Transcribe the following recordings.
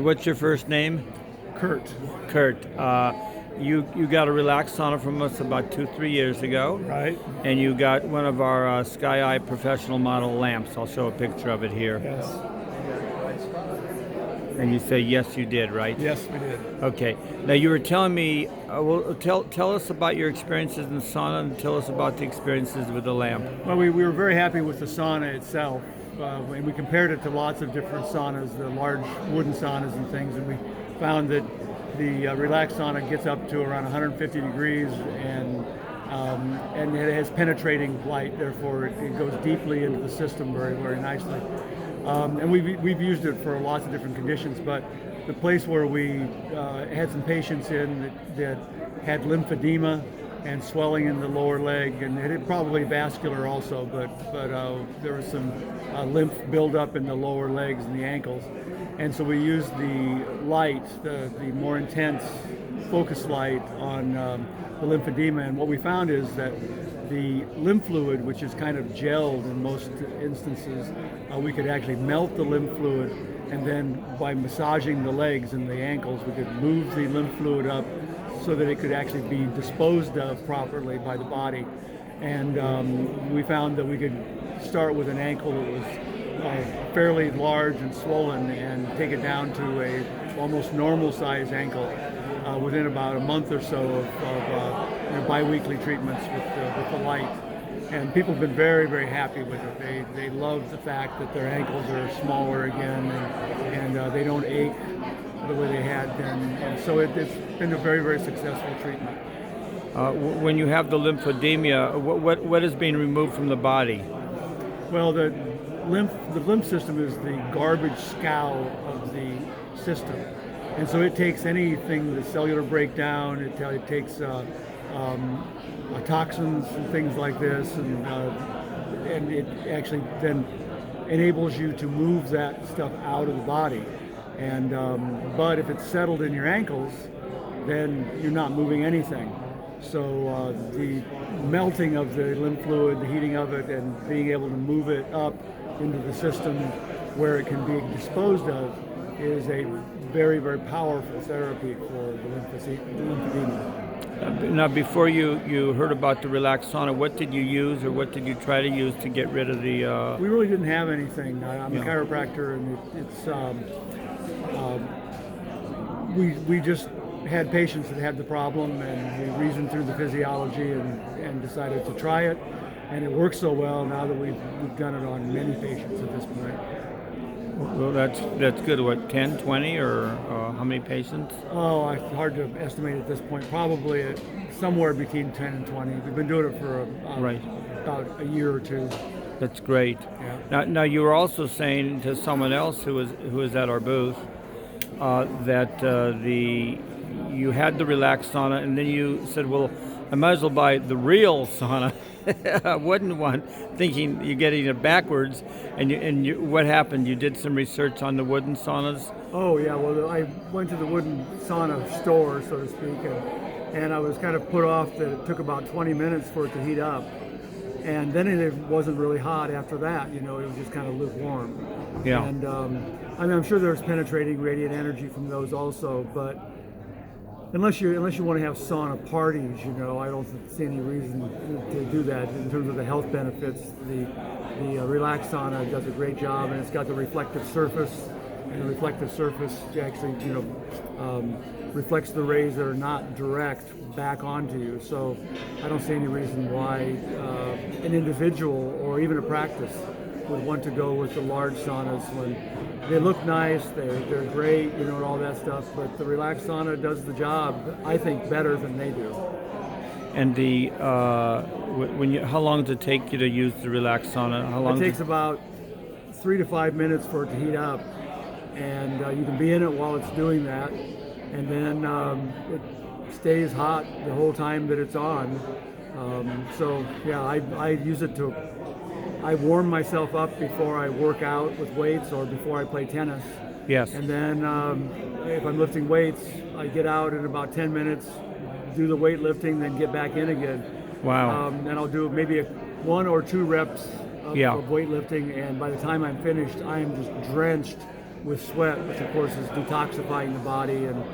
What's your first name? Curt. Curt. You got a Relax Sauna from us about 2-3 years ago. Right. And you got one of our SkyEye professional model lamps. I'll show a picture of it here. Yes. And you say yes, you did, right? Yes, we did. Okay. Now you were telling me. Tell us about your experiences in the sauna, and tell us about the experiences with the lamp. Well, we were very happy with the sauna itself. And we compared it to lots of different saunas, the large wooden saunas and things, and we found that the Relax Sauna gets up to around 150 degrees, and it has penetrating light. Therefore, it goes deeply into the system very, very nicely. And we've used it for lots of different conditions, but the place where we had some patients in that had lymphedema and swelling in the lower leg, and it had probably vascular also, but there was some lymph buildup in the lower legs and the ankles. And so we used the light, the more intense focus light on the lymphedema, and what we found is that the lymph fluid, which is kind of gelled in most instances, we could actually melt the lymph fluid, and then by massaging the legs and the ankles, we could move the lymph fluid up so that it could actually be disposed of properly by the body. And we found that we could start with an ankle that was fairly large and swollen and take it down to a almost normal size ankle within about a month or so of bi-weekly treatments with the light. And people have been very, very happy with it. They love the fact that their ankles are smaller again, and they don't ache the way they had been. And so it's been a very, very successful treatment. When you have the lymphedema, what is being removed from the body? Well, the lymph system is the garbage scow of the system. And so it takes anything, the cellular breakdown, it takes toxins and things like this, and it actually then enables you to move that stuff out of the body. And but if it's settled in your ankles, then you're not moving anything. So the melting of the lymph fluid, the heating of it, and being able to move it up into the system where it can be disposed of is a very, very powerful therapy for the lymphedema. Now, before you heard about the Relax Sauna, what did you use or what did you try to use to get rid of the... We really didn't have anything. I'm a chiropractor, and we just had patients that had the problem, and we reasoned through the physiology and decided to try it. And it works so well now that we've done it on many patients at this point. Well, that's good. What, 10, 20, or how many patients? Oh, it's hard to estimate at this point. Probably somewhere between 10 and 20. We've been doing it for about a year or two. That's great. Yeah. Now you were also saying to someone else who was at our booth that you had the Relax Sauna, and then you said, well, I might as well buy the real sauna. I wouldn't want, thinking you're getting it backwards. And what happened? You did some research on the wooden saunas? Oh yeah, well I went to the wooden sauna store, so to speak, and I was kind of put off that it took about 20 minutes for it to heat up. And then it wasn't really hot after that, it was just kind of lukewarm. Yeah. And I'm sure there's penetrating radiant energy from those also, but unless you want to have sauna parties, I don't see any reason to do that in terms of the health benefits. The Relax Sauna does a great job, and it's got the reflective surface, and the reflective surface actually, reflects the rays that are not direct back onto you. So I don't see any reason why an individual or even a practice would want to go with the large saunas when they look nice, they're great, and all that stuff. But the Relax Sauna does the job, I think, better than they do. And how long does it take you to use the Relax Sauna? How long? It takes about 3 to 5 minutes for it to heat up, and you can be in it while it's doing that, and then it stays hot the whole time that it's on. So yeah, I use it to. I warm myself up before I work out with weights or before I play tennis. Yes. And then if I'm lifting weights, I get out in about 10 minutes, do the weightlifting, then get back in again. Wow. And I'll do maybe 1 or 2 reps of weightlifting, and by the time I'm finished, I am just drenched with sweat, which of course is detoxifying the body and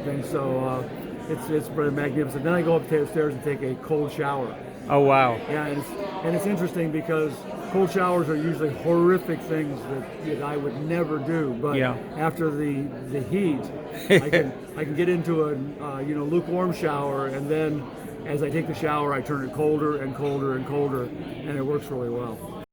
things. So it's pretty magnificent. Then I go upstairs and take a cold shower. Oh wow. Yeah, and it's interesting because cold showers are usually horrific things that I would never do. But Yeah. after the heat, I can get into a lukewarm shower, and then as I take the shower, I turn it colder and colder and colder, and it works really well.